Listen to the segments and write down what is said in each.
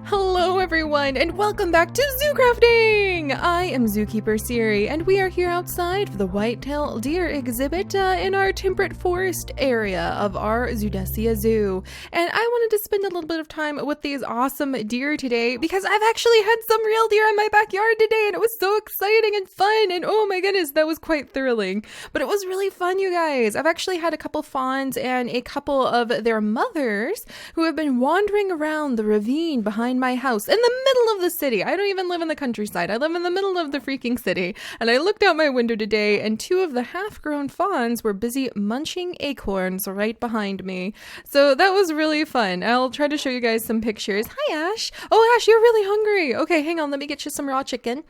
Hello everyone, and welcome back to ZooCrafting! I am Zookeeper Seri, and we are here outside for the white-tailed deer exhibit in our temperate forest area of our Zoodesia Zoo. And I wanted to spend a little bit of time with these awesome deer today because I've actually had some real deer in my backyard today, and it was so exciting and fun, and oh my goodness, that was quite thrilling. But it was really fun, you guys. I've actually had a couple fawns and a couple of their mothers who have been wandering around the ravine behind my house in the middle of the city. I don't even live in the countryside. I live in the middle of the freaking city. And I looked out my window today and two of the half-grown fawns were busy munching acorns right behind me. So that was really fun. I'll try to show you guys some pictures. Hi, Ash. Oh, Ash, you're really hungry. Okay, hang on. Let me get you some raw chicken.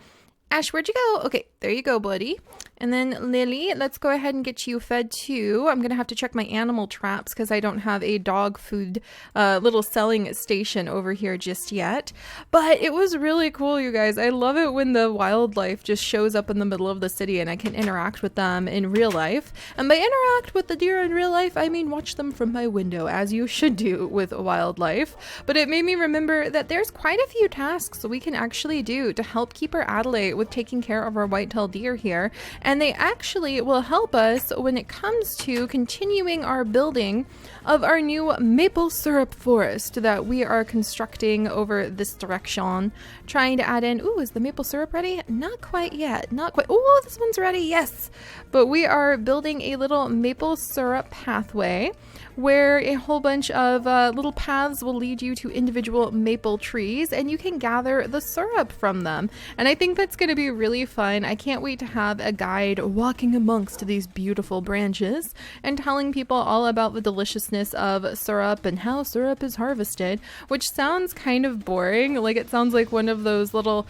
Ash, where'd you go? Okay, there you go, buddy. And then Lily, let's go ahead and get you fed too. I'm going to have to check my animal traps because I don't have a dog food little selling station over here just yet. But it was really cool, you guys. I love it when the wildlife just shows up in the middle of the city and I can interact with them in real life. And by interact with the deer in real life, I mean watch them from my window, as you should do with wildlife. But it made me remember that there's quite a few tasks we can actually do to help Keeper Adelaide with taking care of our white-tailed deer here. And they actually will help us when it comes to continuing our building of our new maple syrup forest that we are constructing over this direction. Trying to add in, ooh, is the maple syrup ready? Not quite yet. Not quite. Oh, this one's ready. Yes. But we are building a little maple syrup pathway where a whole bunch of little paths will lead you to individual maple trees and you can gather the syrup from them. And I think that's going to be really fun. I can't wait to have a guide walking amongst these beautiful branches and telling people all about the deliciousness of syrup and how syrup is harvested, which sounds kind of boring. Like it sounds like one of those little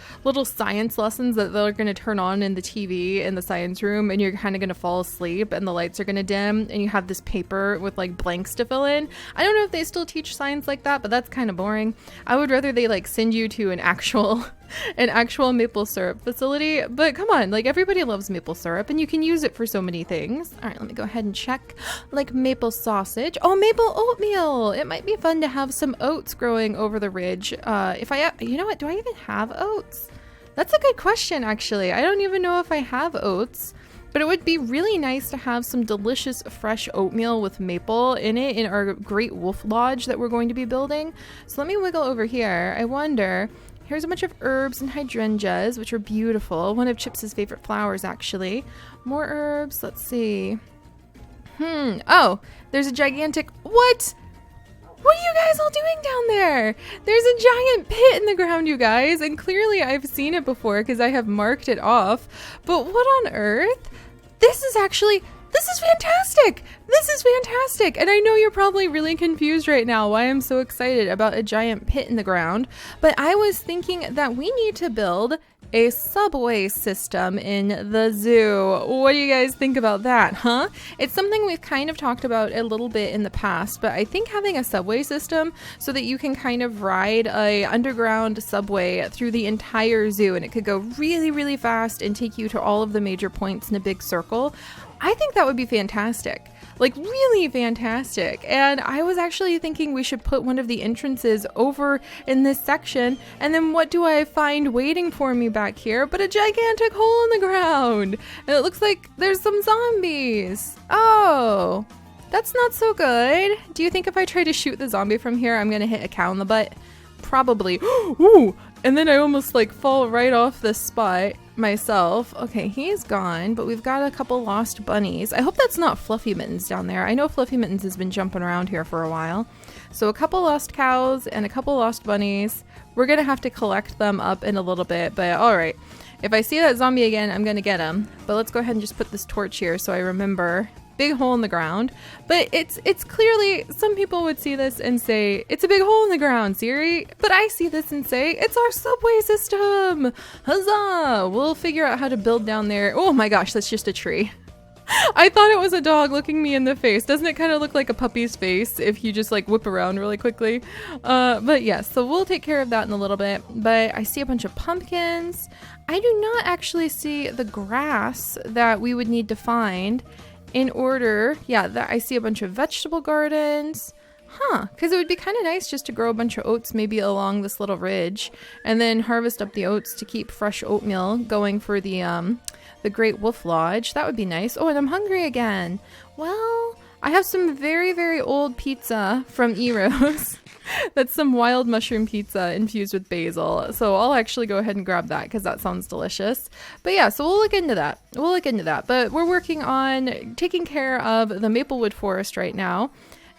science lessons that they're going to turn on in the TV in the science room and you're kind of going to fall asleep and the lights are going to dim and you have this paper with like blanks to fill in. I don't know if they still teach science like that, but that's kind of boring. I would rather they like send you to an actual maple syrup facility. But come on, like everybody loves maple syrup and you can use it for so many things. All right, let me go ahead and check. Like maple sausage. Oh, maple oatmeal. It might be fun to have some oats growing over the ridge. You know what? Do I even have oats? That's a good question, actually. I don't even know if I have oats. But it would be really nice to have some delicious fresh oatmeal with maple in it in our great wolf lodge that we're going to be building. So let me wiggle over here. I wonder, here's a bunch of herbs and hydrangeas, which are beautiful. One of Chips's favorite flowers, actually. More herbs. Let's see. Oh, there's a gigantic... What? What are you guys all doing down there? There's a giant pit in the ground, you guys, and clearly I've seen it before because I have marked it off. But what on earth? This is fantastic. This is fantastic. And I know you're probably really confused right now why I'm so excited about a giant pit in the ground. But I was thinking that we need to build a subway system in the zoo. What do you guys think about that, huh? It's something we've kind of talked about a little bit in the past, but I think having a subway system so that you can kind of ride a underground subway through the entire zoo and it could go really, really fast and take you to all of the major points in a big circle, I think that would be fantastic. Like really fantastic. And I was actually thinking we should put one of the entrances over in this section. And then what do I find waiting for me back here but a gigantic hole in the ground? And it looks like there's some zombies. Oh, that's not so good. Do you think if I try to shoot the zombie from here, I'm going to hit a cow in the butt? Probably. Ooh, and then I almost like fall right off this spot myself. Okay, he's gone, but we've got a couple lost bunnies. I hope that's not Fluffy Mittens down there. I know Fluffy Mittens has been jumping around here for a while. So a couple lost cows and a couple lost bunnies. We're gonna have to collect them up in a little bit, but all right. If I see that zombie again, I'm gonna get him. But let's go ahead and just put this torch here so I remember. Big hole in the ground, but it's clearly, some people would see this and say it's a big hole in the ground, Seri, but I see this and say it's our subway system. Huzzah! We'll figure out how to build down there. Oh my gosh, that's just a tree. I thought it was a dog looking me in the face. Doesn't it kind of look like a puppy's face if you just like whip around really quickly? But yes, so we'll take care of that in a little bit. But I see a bunch of pumpkins. I do not actually see the grass that we would need to find in order. Yeah, I see a bunch of vegetable gardens. Huh, because it would be kind of nice just to grow a bunch of oats maybe along this little ridge and then harvest up the oats to keep fresh oatmeal going for the Great Wolf Lodge. That would be nice. Oh, and I'm hungry again. Well, I have some very, very old pizza from Eros. That's some wild mushroom pizza infused with basil. So I'll actually go ahead and grab that because that sounds delicious. But yeah, so we'll look into that. But we're working on taking care of the Maplewood Forest right now.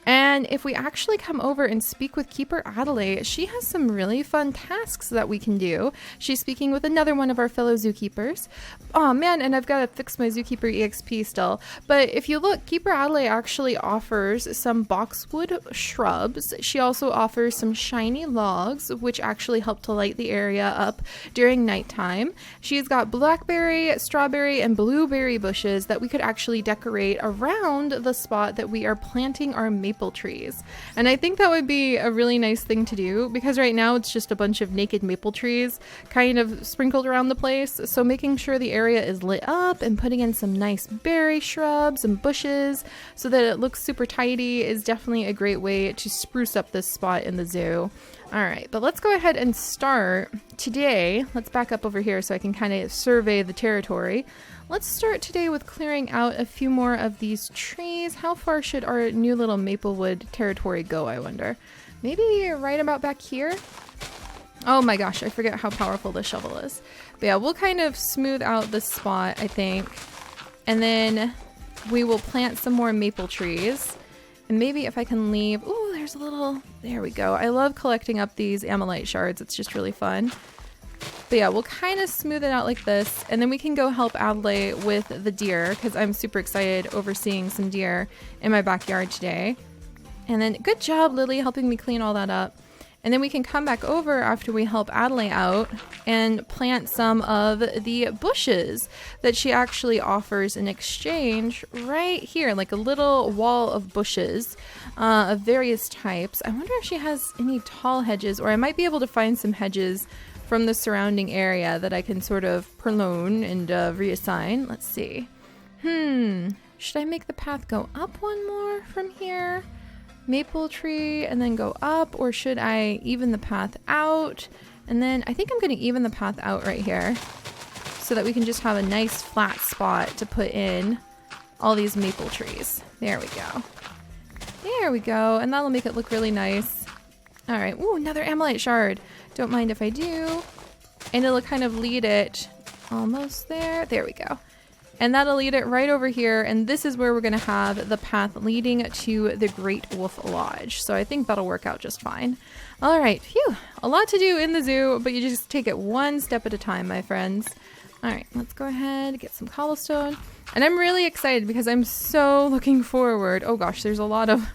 And if we actually come over and speak with Keeper Adelaide, she has some really fun tasks that we can do. She's speaking with another one of our fellow zookeepers. Oh man, and I've got to fix my Zookeeper EXP still. But if you look, Keeper Adelaide actually offers some boxwood shrubs. She also offers some shiny logs, which actually help to light the area up during nighttime. She's got blackberry, strawberry, and blueberry bushes that we could actually decorate around the spot that we are planting our maple trees. And I think that would be a really nice thing to do because right now it's just a bunch of naked maple trees kind of sprinkled around the place. So making sure the area is lit up and putting in some nice berry shrubs and bushes so that it looks super tidy is definitely a great way to spruce up this spot in the zoo. All right, but let's go ahead and start today. Let's back up over here so I can kind of survey the territory. Let's start today with clearing out a few more of these trees. How far should our new little Maplewood territory go, I wonder? Maybe right about back here? Oh my gosh, I forget how powerful this shovel is. But yeah, we'll kind of smooth out this spot, I think. And then we will plant some more maple trees. And maybe if I can leave... Ooh, there's a little... There we go. I love collecting up these ammonite shards. It's just really fun. But yeah, we'll kind of smooth it out like this. And then we can go help Adelaide with the deer because I'm super excited overseeing some deer in my backyard today. And then good job, Lily, helping me clean all that up. And then we can come back over after we help Adelaide out and plant some of the bushes that she actually offers in exchange right here, like a little wall of bushes of various types. I wonder if she has any tall hedges, or I might be able to find some hedges from the surrounding area that I can sort of prolong and reassign. Let's see. Should I make the path go up one more from here? Maple tree and then go up, or should I even the path out? And then I think I'm going to even the path out right here so that we can just have a nice flat spot to put in all these maple trees. There we go. There we go. And that'll make it look really nice. All right. Ooh, another ammonite shard. Don't mind if I do. And it'll kind of lead it almost there. There we go. And that'll lead it right over here. And this is where we're going to have the path leading to the Great Wolf Lodge. So I think that'll work out just fine. All right. Phew. A lot to do in the zoo, but you just take it one step at a time, my friends. All right. Let's go ahead and get some cobblestone. And I'm really excited because I'm so looking forward. Oh gosh, there's a lot of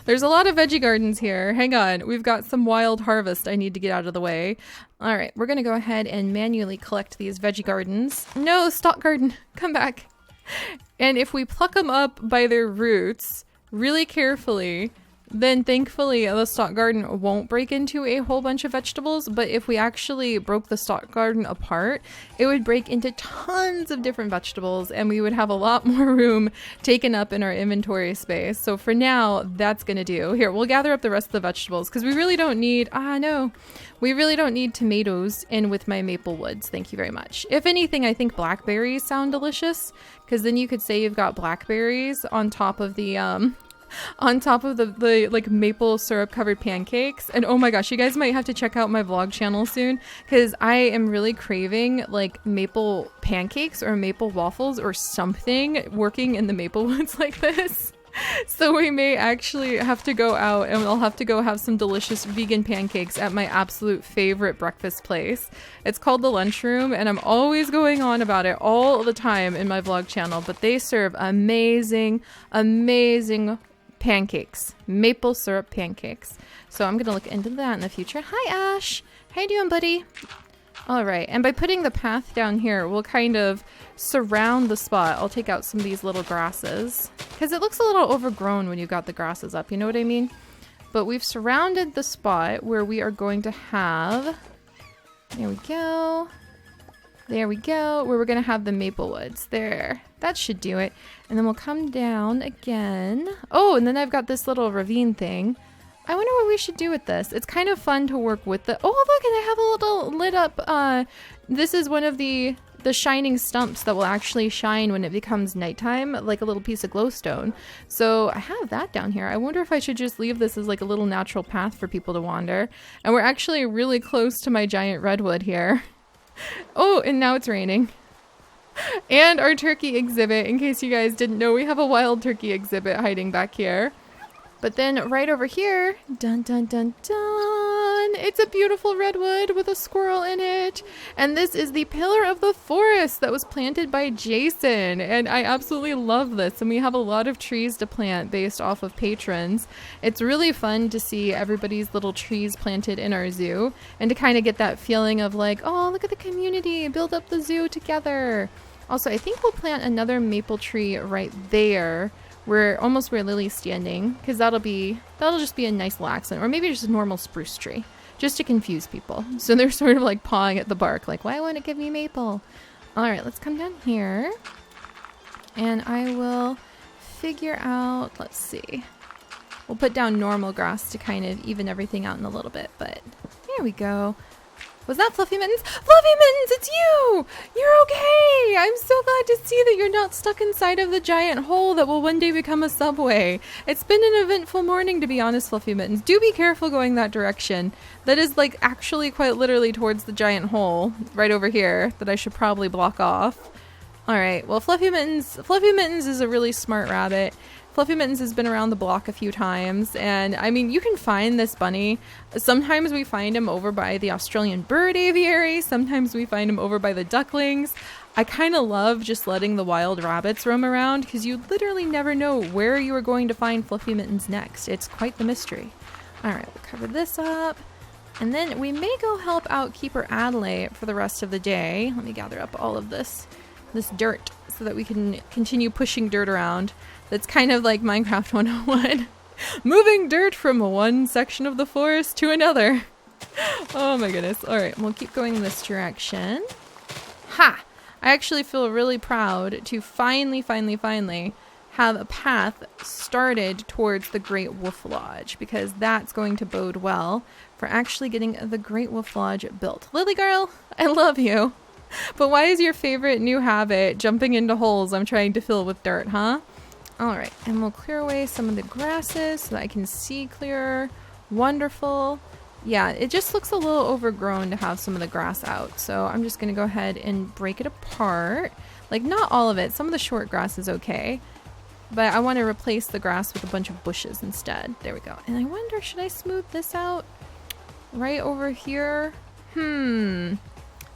veggie gardens here. Hang on. We've got some wild harvest I need to get out of the way. All right, we're going to go ahead and manually collect these veggie gardens. No, stock garden, come back. And if we pluck them up by their roots really carefully, then thankfully the stock garden won't break into a whole bunch of vegetables. But if we actually broke the stock garden apart, it would break into tons of different vegetables and we would have a lot more room taken up in our inventory space. So for now, that's going to do. Here, we'll gather up the rest of the vegetables because we really don't need, we really don't need tomatoes in with my maple woods. Thank you very much. If anything, I think blackberries sound delicious because then you could say you've got blackberries on top of the, like maple syrup covered pancakes. And oh my gosh, you guys might have to check out my vlog channel soon because I am really craving like maple pancakes or maple waffles or something working in the maple woods like this. So we may actually have to go out and I'll have to go have some delicious vegan pancakes at my absolute favorite breakfast place. It's called The Lunchroom and I'm always going on about it all the time in my vlog channel, but they serve amazing pancakes, maple syrup pancakes. So I'm gonna look into that in the future. Hi Ash, how you doing, buddy? All right, and by putting the path down here, we'll kind of surround the spot. I'll take out some of these little grasses because it looks a little overgrown when you've got the grasses up, you know what I mean? But we've surrounded the spot where we are going to have, there we go, where we're going to have the maple woods. There, that should do it. And then we'll come down again. Oh, and then I've got this little ravine thing. I wonder what we should do with this. It's kind of fun to work with the, oh look, and I have a little lit up, this is one of the shining stumps that will actually shine when it becomes nighttime, like a little piece of glowstone. So I have that down here. I wonder if I should just leave this as like a little natural path for people to wander. And we're actually really close to my giant redwood here. Oh, and now it's raining. And our turkey exhibit, in case you guys didn't know, we have a wild turkey exhibit hiding back here. But then right over here, dun dun dun dun, it's a beautiful redwood with a squirrel in it. And this is the pillar of the forest that was planted by Jason. And I absolutely love this. And we have a lot of trees to plant based off of patrons. It's really fun to see everybody's little trees planted in our zoo and to kind of get that feeling of like, oh, look at the community, build up the zoo together. Also, I think we'll plant another maple tree right there. We're almost where Lily's standing, because that'll just be a nice little accent, or maybe just a normal spruce tree, just to confuse people. So they're sort of like pawing at the bark, like, why won't it give me maple? All right, let's come down here, and I will figure out, let's see. We'll put down normal grass to kind of even everything out in a little bit, but here we go. Was that Fluffy Mittens? Fluffy Mittens, it's you! You're okay! I'm so glad to see that you're not stuck inside of the giant hole that will one day become a subway. It's been an eventful morning, to be honest, Fluffy Mittens. Do be careful going that direction. That is like actually quite literally towards the giant hole right over here that I should probably block off. Alright, well Fluffy Mittens is a really smart rabbit. Fluffy Mittens has been around the block a few times, and I mean, you can find this bunny. Sometimes we find him over by the Australian bird aviary, sometimes we find him over by the ducklings. I kind of love just letting the wild rabbits roam around because you literally never know where you are going to find Fluffy Mittens next. It's quite the mystery. Alright, we'll cover this up, and then we may go help out Keeper Adelaide for the rest of the day. Let me gather up all of this dirt so that we can continue pushing dirt around. That's kind of like Minecraft 101. Moving dirt from one section of the forest to another. Oh my goodness. Alright, we'll keep going this direction. Ha! I actually feel really proud to finally have a path started towards the Great Wolf Lodge, because that's going to bode well for actually getting the Great Wolf Lodge built. Lily girl, I love you. But why is your favorite new habit jumping into holes I'm trying to fill with dirt, huh? Alright, and we'll clear away some of the grasses so that I can see clearer. Wonderful. Yeah, it just looks a little overgrown to have some of the grass out, so I'm just going to go ahead and break it apart. Like, not all of it. Some of the short grass is okay, but I want to replace the grass with a bunch of bushes instead. There we go. And I wonder, should I smooth this out right over here?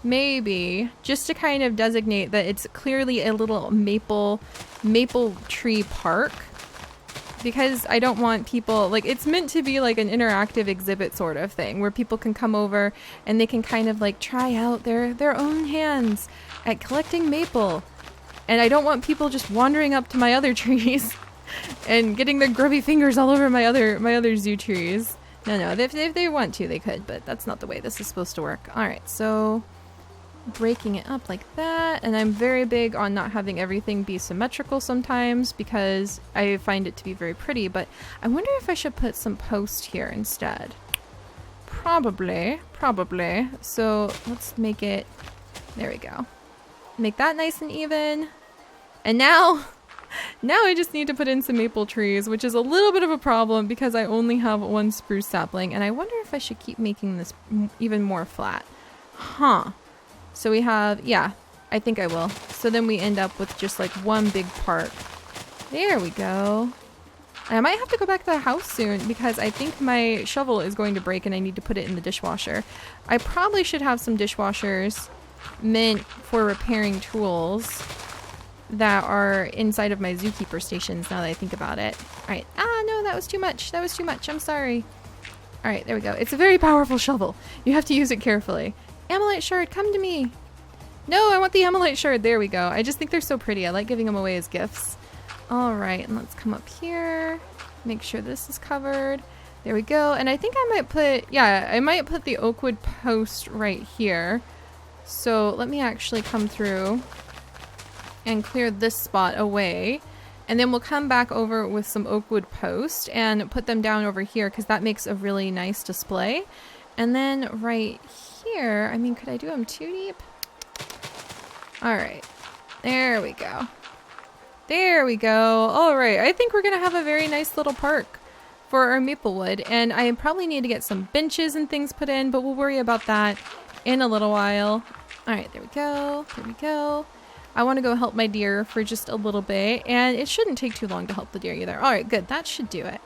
Maybe, just to kind of designate that it's clearly a little maple tree park, because I don't want people, like, it's meant to be like an interactive exhibit sort of thing where people can come over and they can kind of like try out their own hands at collecting maple. And I don't want people just wandering up to my other trees and getting their grubby fingers all over my other zoo trees. No, if they want to, they could, but that's not the way this is supposed to work. Alright, so breaking it up like that, and I'm very big on not having everything be symmetrical sometimes because I find it to be very pretty, but I wonder if I should put some post here instead. Probably. So let's make it, there we go. Make that nice and even. And now I just need to put in some maple trees, which is a little bit of a problem because I only have one spruce sapling, and I wonder if I should keep making this even more flat. So we have, yeah, I think I will. So then we end up with just like one big part. There we go. I might have to go back to the house soon because I think my shovel is going to break and I need to put it in the dishwasher. I probably should have some dishwashers meant for repairing tools that are inside of my zookeeper stations now that I think about it. Alright. Ah, no, that was too much. I'm sorry. Alright, there we go. It's a very powerful shovel. You have to use it carefully. Ammolite shard, come to me. No, I want the ammolite shard. There we go. I just think they're so pretty. I like giving them away as gifts. Alright, and let's come up here. Make sure this is covered. There we go. And I think I might put the oak wood post right here. So let me actually come through and clear this spot away. And then we'll come back over with some oak wood posts and put them down over here because that makes a really nice display. And then right here, I mean, could I do them too deep? All right, there we go. There we go. All right, I think we're gonna have a very nice little park for our Maplewood, and I probably need to get some benches and things put in, but we'll worry about that in a little while. All right, there we go. There we go. I want to go help my deer for just a little bit, and it shouldn't take too long to help the deer either. All right, good. That should do it.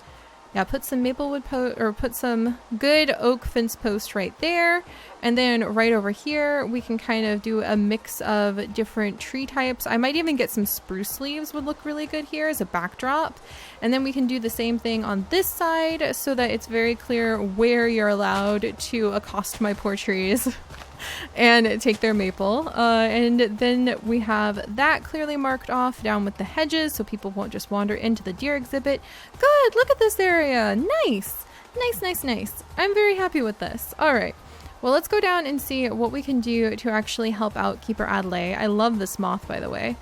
Yeah, put some Maplewood or put some good oak fence post right there. And then right over here, we can kind of do a mix of different tree types. I might even get some spruce leaves would look really good here as a backdrop. And then we can do the same thing on this side so that it's very clear where you're allowed to accost my poor trees. And take their maple. And then we have that clearly marked off down with the hedges so people won't just wander into the deer exhibit. Good, look at this area. Nice. Nice, nice, nice. I'm very happy with this. All right. Well, let's go down and see what we can do to actually help out Keeper Adelaide. I love this moth, by the way.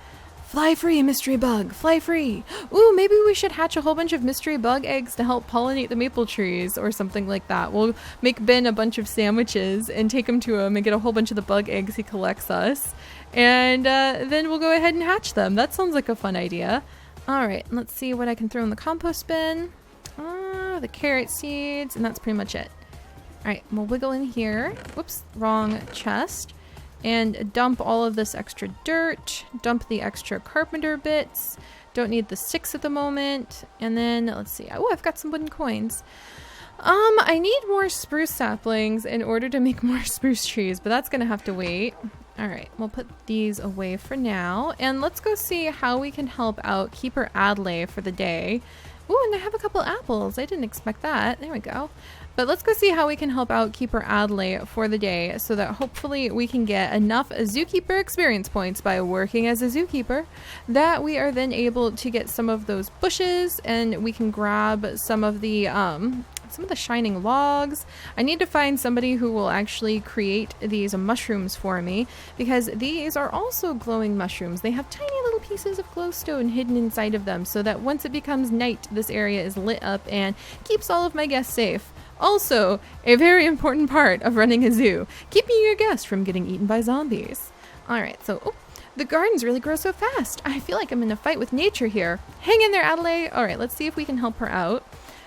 Fly free, mystery bug, fly free. Ooh, maybe we should hatch a whole bunch of mystery bug eggs to help pollinate the maple trees or something like that. We'll make Ben a bunch of sandwiches and take him to him and get a whole bunch of the bug eggs he collects us. And then we'll go ahead and hatch them. That sounds like a fun idea. All right, let's see what I can throw in the compost bin. The carrot seeds, and that's pretty much it. All right, we'll wiggle in here. Whoops, wrong chest. And dump all of this extra dirt, dump the extra carpenter bits. Don't need the sticks at the moment. And then let's see. Oh, I've got some wooden coins. I need more spruce saplings in order to make more spruce trees, but that's gonna have to wait. All right, we'll put these away for now. And let's go see how we can help out Keeper Adelaide for the day. Ooh, and I have a couple apples. I didn't expect that. There we go. But let's go see how we can help out Keeper Adelaide for the day so that hopefully we can get enough Zookeeper Experience points by working as a zookeeper that we are then able to get some of those bushes and we can grab some of the shining logs. I need to find somebody who will actually create these mushrooms for me because these are also glowing mushrooms. They have tiny little pieces of glowstone hidden inside of them so that once it becomes night, this area is lit up and keeps all of my guests safe. Also, a very important part of running a zoo, keeping your guests from getting eaten by zombies. All right, so the gardens really grow so fast. I feel like I'm in a fight with nature here. Hang in there, Adelaide. All right, let's see if we can help her out.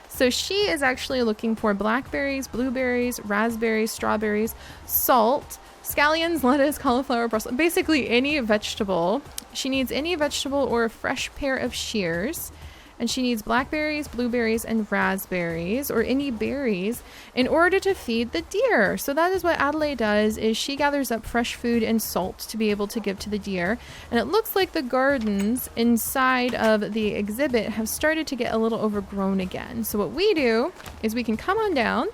So she is actually looking for blackberries, blueberries, raspberries, strawberries, salt, scallions, lettuce, cauliflower, Brussels, basically any vegetable. She needs any vegetable or a fresh pair of shears. And she needs blackberries, blueberries, and raspberries, or any berries, in order to feed the deer. So that is what Adelaide does, is she gathers up fresh food and salt to be able to give to the deer. And it looks like the gardens inside of the exhibit have started to get a little overgrown again. So what we do is we can come on down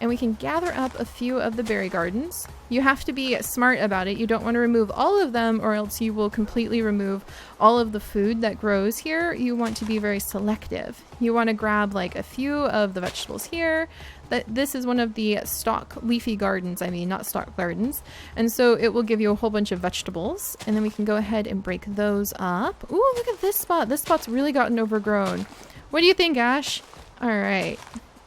and we can gather up a few of the berry gardens. You have to be smart about it. You don't want to remove all of them or else you will completely remove all of the food that grows here. You want to be very selective. You want to grab like a few of the vegetables here. This is one of the stalk leafy gardens, not stalk gardens. And so it will give you a whole bunch of vegetables. And then we can go ahead and break those up. Ooh, look at this spot. This spot's really gotten overgrown. What do you think, Ash? All right.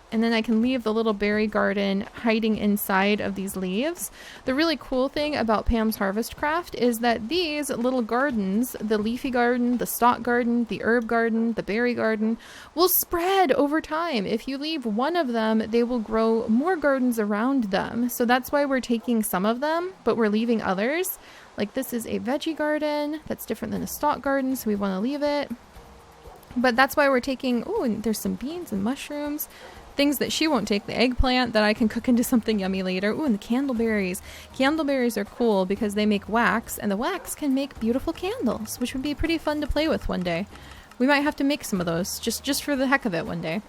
And then I can leave the little berry garden hiding inside of these leaves. The really cool thing about Pam's Harvest Craft is that these little gardens, the leafy garden, the stalk garden, the herb garden, the berry garden, will spread over time. If you leave one of them, they will grow more gardens around them. So that's why we're taking some of them, but we're leaving others. Like this is a veggie garden. That's different than a stalk garden, so we want to leave it. But that's why we're taking, oh, and there's some beans and mushrooms. Things that she won't take, the eggplant that I can cook into something yummy later. Ooh, and the candleberries. Candleberries are cool because they make wax, and the wax can make beautiful candles, which would be pretty fun to play with one day. We might have to make some of those, just for the heck of it one day.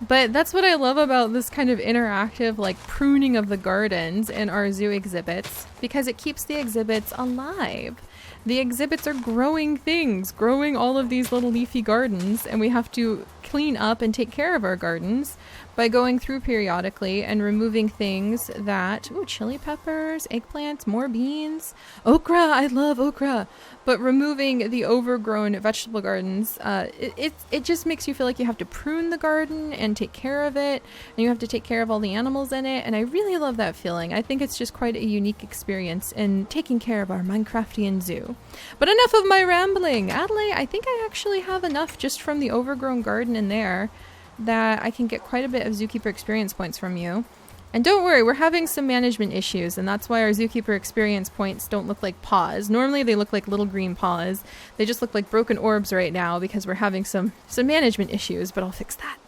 But that's what I love about this kind of interactive, like, pruning of the gardens in our zoo exhibits, because it keeps the exhibits alive. The exhibits are growing things, growing all of these little leafy gardens, and we have to clean up and take care of our gardens. by going through periodically and removing things that, ooh, chili peppers, eggplants, more beans, okra, I love okra, but removing the overgrown vegetable gardens, it just makes you feel like you have to prune the garden and take care of it, and you have to take care of all the animals in it, and I really love that feeling. I think it's just quite a unique experience in taking care of our Minecraftian zoo. But enough of my rambling. Adelaide, I think I actually have enough just from the overgrown garden in there that I can get quite a bit of Zookeeper Experience points from you. And don't worry, we're having some management issues, and that's why our Zookeeper Experience points don't look like paws. Normally they look like little green paws. They just look like broken orbs right now because we're having some management issues, but I'll fix that.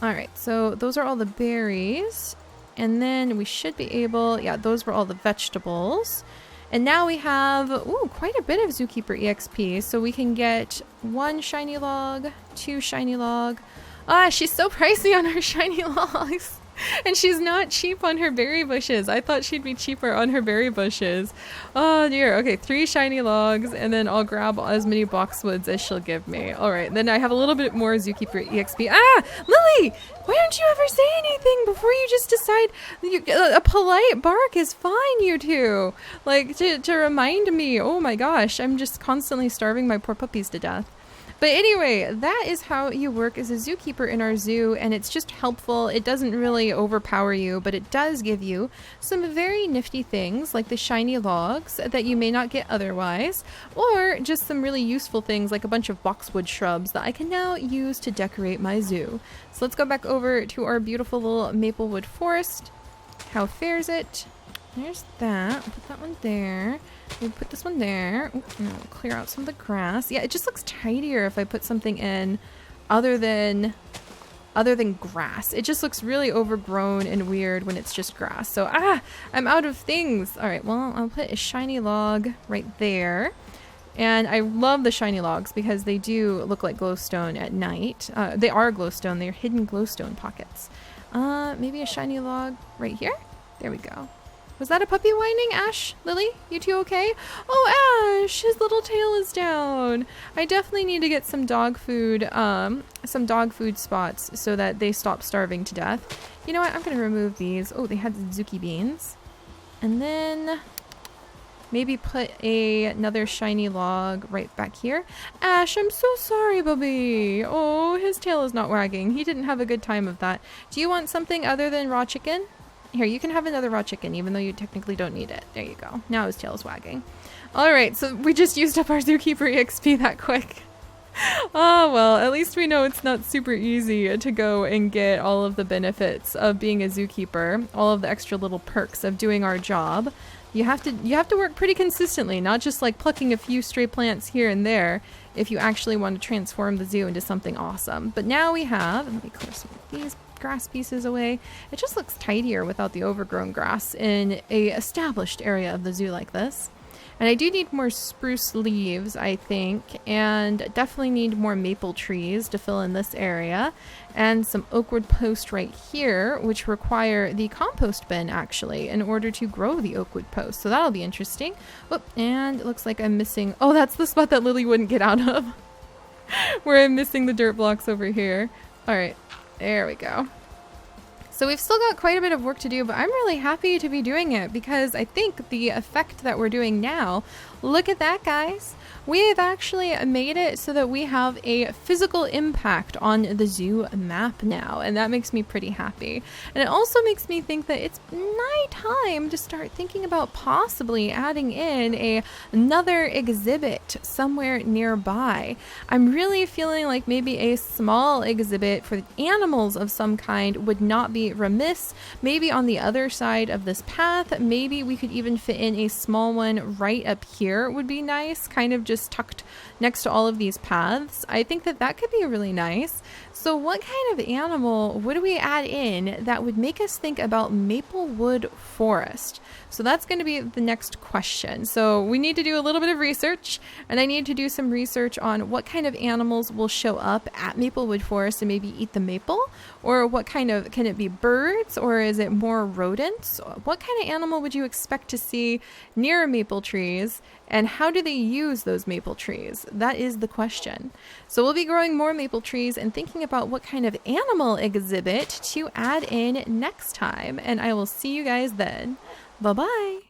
Alright, so those are all the berries. And then we should be able, yeah, those were all the vegetables. And now we have, ooh, quite a bit of Zookeeper EXP. So we can get 1 shiny log, 2 shiny log. Ah, she's so pricey on her shiny logs. And she's not cheap on her berry bushes. I thought she'd be cheaper on her berry bushes. Oh dear. Okay, 3 shiny logs, and then I'll grab as many boxwoods as she'll give me. Alright, then I have a little bit more Zookeeper EXP. Ah! Lily! Why don't you ever say anything before you just decide? A polite bark is fine, you two. Like, to remind me. Oh my gosh, I'm just constantly starving my poor puppies to death. But anyway, that is how you work as a zookeeper in our zoo, and it's just helpful. It doesn't really overpower you, but it does give you some very nifty things like the shiny logs that you may not get otherwise, or just some really useful things like a bunch of boxwood shrubs that I can now use to decorate my zoo. So let's go back over to our beautiful little maplewood forest. How fares it? There's that. Put that one there. We'll put this one there. Ooh, and we'll clear out some of the grass. Yeah, it just looks tidier if I put something in other than grass. It just looks really overgrown and weird when it's just grass. So, I'm out of things. All right, well, I'll put a shiny log right there. And I love the shiny logs because they do look like glowstone at night. They are glowstone. They're hidden glowstone pockets. Maybe a shiny log right here? There we go. Was that a puppy whining, Ash? Lily? You two okay? Oh, Ash! His little tail is down! I definitely need to get some dog food spots so that they stop starving to death. You know what? I'm gonna remove these. Oh, they had Zuki beans. And then maybe put another shiny log right back here. Ash, I'm so sorry, Bubby. Oh, his tail is not wagging. He didn't have a good time of that. Do you want something other than raw chicken? Here, you can have another raw chicken, even though you technically don't need it. There you go. Now his tail is wagging. Alright, so we just used up our Zookeeper EXP that quick. Oh, well, at least we know it's not super easy to go and get all of the benefits of being a zookeeper, all of the extra little perks of doing our job. You have to work pretty consistently, not just like plucking a few stray plants here and there if you actually want to transform the zoo into something awesome. But now we have, let me clear some of these grass pieces away. It just looks tidier without the overgrown grass in a established area of the zoo like this. And I do need more spruce leaves, I think, and definitely need more maple trees to fill in this area, and some oakwood post right here, which require the compost bin actually in order to grow the oakwood post. So that'll be interesting. Oh, and it looks like I'm missing, oh, that's the spot that Lily wouldn't get out of where I'm missing the dirt blocks over here. All right. There we go. So we've still got quite a bit of work to do, but I'm really happy to be doing it because I think the effect that we're doing now, look at that, guys. We have actually made it so that we have a physical impact on the zoo map now, and that makes me pretty happy. And it also makes me think that it's time to start thinking about possibly adding in another exhibit somewhere nearby. I'm really feeling like maybe a small exhibit for animals of some kind would not be remiss. Maybe on the other side of this path, maybe we could even fit in a small one right up here would be nice, kind of just tucked next to all of these paths. I think that could be really nice. So what kind of animal would we add in that would make us think about Maplewood Forest? So that's going to be the next question. So we need to do a little bit of research, and I need to do some research on what kind of animals will show up at Maplewood Forest and maybe eat the maple, or what kind of, can it be birds or is it more rodents? What kind of animal would you expect to see near maple trees, and how do they use those maple trees? That is the question. So we'll be growing more maple trees and thinking about what kind of animal exhibit to add in next time, and I will see you guys then. Bye-bye.